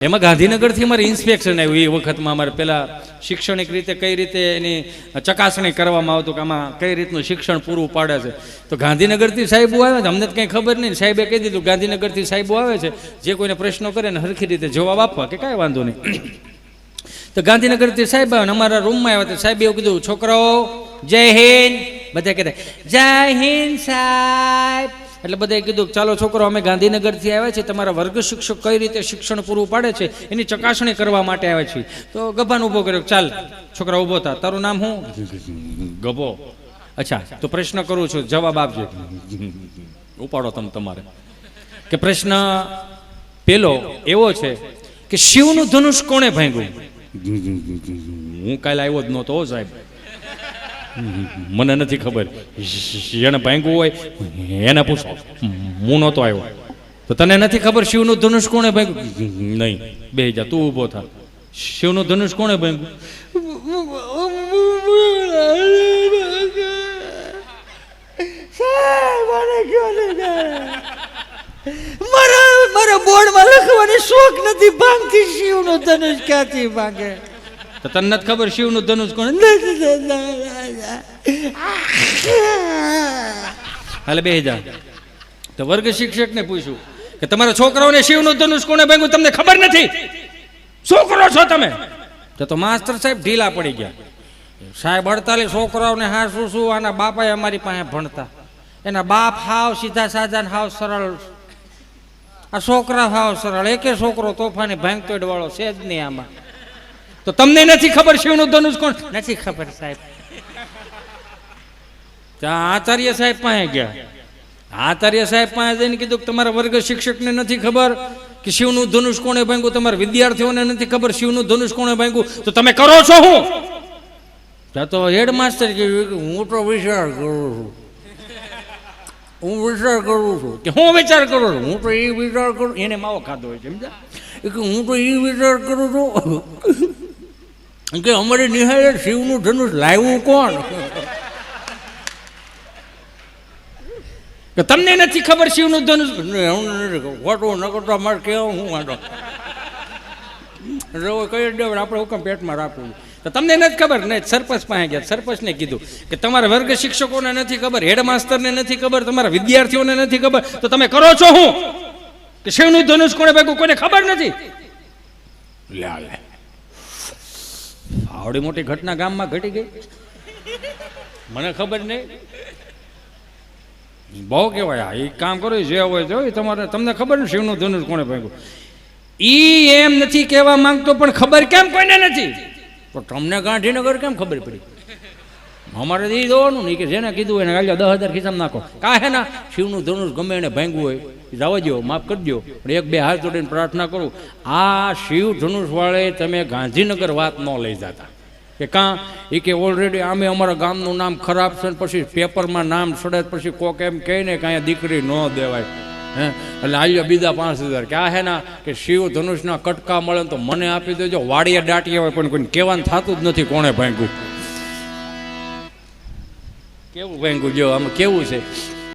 એમાં ગાંધીનગરથી અમારે ઇન્સ્પેક્શન આવ્યું. એ વખતમાં અમારે પેલા શૈક્ષણિક રીતે કઈ રીતે એની ચકાસણી કરવામાં આવતું કે આમાં કઈ રીતનું શિક્ષણ પૂરું પાડે છે. તો ગાંધીનગરથી સાહેબો આવે છે, અમને તો કંઈ ખબર નહીં. સાહેબે કહી દીધું ગાંધીનગરથી સાહેબો આવે છે, જે કોઈને પ્રશ્નો કરે ને હરખી રીતે જવાબ આપવા કે કાંઈ વાંધો નહીં. તો ગાંધીનગરથી સાહેબ આવે ને અમારા રૂમમાં આવ્યા. તો સાહેબે એવું કીધું, છોકરાઓ જય હિન્દ. બધા કહેતા જય હિન્દ સાહેબ. એટલે બધાએ કીધું ચાલો છોકરો અમે ગાંધીનગરથી આવ્યા છીએ, તમારા વર્ગ શિક્ષક કઈ રીતે શિક્ષણ પૂરું પાડે છે એની ચકાસણી કરવા માટે આવ્યા છીએ. તો ગભાન ઊભો કર્યો, ચાલ છોકરા ઊભો થા, તારું નામ શું? ગભો. અચ્છા તો પ્રશ્ન કરું છું, જવાબ આપજો. ઉપાડો તમે તમારે. કે પ્રશ્ન પેલો એવો છે કે શિવનું ધનુષ કોણે ભાંગ્યું? હું કાલે આવ્યો જ નહોતો સાહેબ, મને નથી ખબર. એને ભાંગ્યું હોય એને પૂછો, હું નહોતો આવ્યો. તો તને નથી ખબર શિવનું ધનુષ કોણે ભાંગ્યું? નહીં. બે જા, તું ઊભો થા. શિવનું ધનુષ કોણે ભાંગ્યું? મારા બોર્ડમાં લખવાની શોખ નથી ભાંગતી. શિવનું ધનુષ ક્યાંથી ભાંગે? તો તને નથી ખબર શિવનું ધનુષ કોણે? હાલે બે જા. તો વર્ગ શિક્ષકને પૂછ્યું કે તમારા છોકરાઓને શિવનું ધનુષ કોણે ભાંગ્યું તમને ખબર નથી? શું કરો છો તમે? તો માસ્ટર સાહેબ ઢીલા પડી ગયા. સાહેબ 48 છોકરાઓને હા શું આના બાપાએ અમારી પાસે ભણતા. એના બાપ હાવ સીધા સાધા હાવ સરળ, આ છોકરા હાવ સરળ. એકે છોકરો તોફાની ભાંગતોડ વાળો છે જ નહીં આમાં. તો તમને નથી ખબર શિવનું ધનુષ કોણ? નથી ખબર સાહેબ. ત્યાં આચાર્ય સાહેબ પાસે ગયા. આચાર્ય સાહેબ પાસે જઈને કીધું કે તમારા વર્ગ શિક્ષકને નથી ખબર કે શિવનું ધનુષ કોણે ભાંગ્યું, તમારા વિદ્યાર્થીઓને નથી ખબર શિવનું ધનુષ કોણે ભાંગ્યું, તો તમે કરો છો શું? ત્યાં તો હેડમાસ્ટર કહ્યું હું તો વિચાર કરું છું. હું વિચાર કરું છું કે હું વિચાર કરું છું? હું તો એ વિચાર કરું. એને માવો ખાધો હોય છે સમજા. હું તો એ વિચાર કરું છું કે અમારી નિહાળે શિવનું ધનુષ લાવ્યું કોણ? કે તમને નથી ખબર શિવનું ધનુષ? ખોટું ન કરતો મારે કેવું હું વાંધો કઈ દેવ આપણે હુકમ પેટમાં રાખવું. તો તમને નથી ખબર ને? સરપંચ પાસે ગયા. સરપંચને કીધું કે તમારા વર્ગ શિક્ષકોને નથી ખબર, હેડમાસ્ટરને નથી ખબર, તમારા વિદ્યાર્થીઓને નથી ખબર, તો તમે કરો છો શું? કે શિવનું ધનુષ કોણે ભાગ્યું કોઈને ખબર નથી? લે આવડી મોટી ઘટના ગામમાં ઘટી ગઈ, મને ખબર નહીં. બહુ કહેવાય એ કામ કરો જે હોય જો તમારે, તમને ખબર ને શિવનું ધનુષ કોણે ભાગ્યું? ઈ એમ નથી કહેવા માંગતો પણ ખબર કેમ કોઈને નથી? તો તમને ગાંધીનગર કેમ ખબર પડી? અમારે એ જોવાનું નહીં કે જેને કીધું એને ગાલ્યો 10,000 ખિસ્સામાં નાખો. કાંઈ હે ના શિવનું ધનુષ ગમે એને ભાંગ્યું હોય જવા દો, માફ કરી દો, પણ 1-2 હાથ જોડીને પ્રાર્થના કરું, આ શિવ ધનુષ વાળે તમે ગાંધીનગર વાત ન લઈ જતા. કે કાં એ કે ઓલરેડી આમે અમારા ગામનું નામ ખરાબ છે, પછી પેપરમાં નામ સડે, પછી કોક એમ કહે ને કે અહીંયા દીકરી ન દેવાય. હે એટલે આવ્યો બીજા 5,000 કે આ હે ના કે શિવ ધનુષના કટકા મળે તો મને આપી દેજો. વાડીએ દાટીએ હોય પણ કોઈને કહેવાનું થતું જ નથી કોણે ભાંગ્યું. કેવું ભાંગ્યું જો આમાં કેવું છે.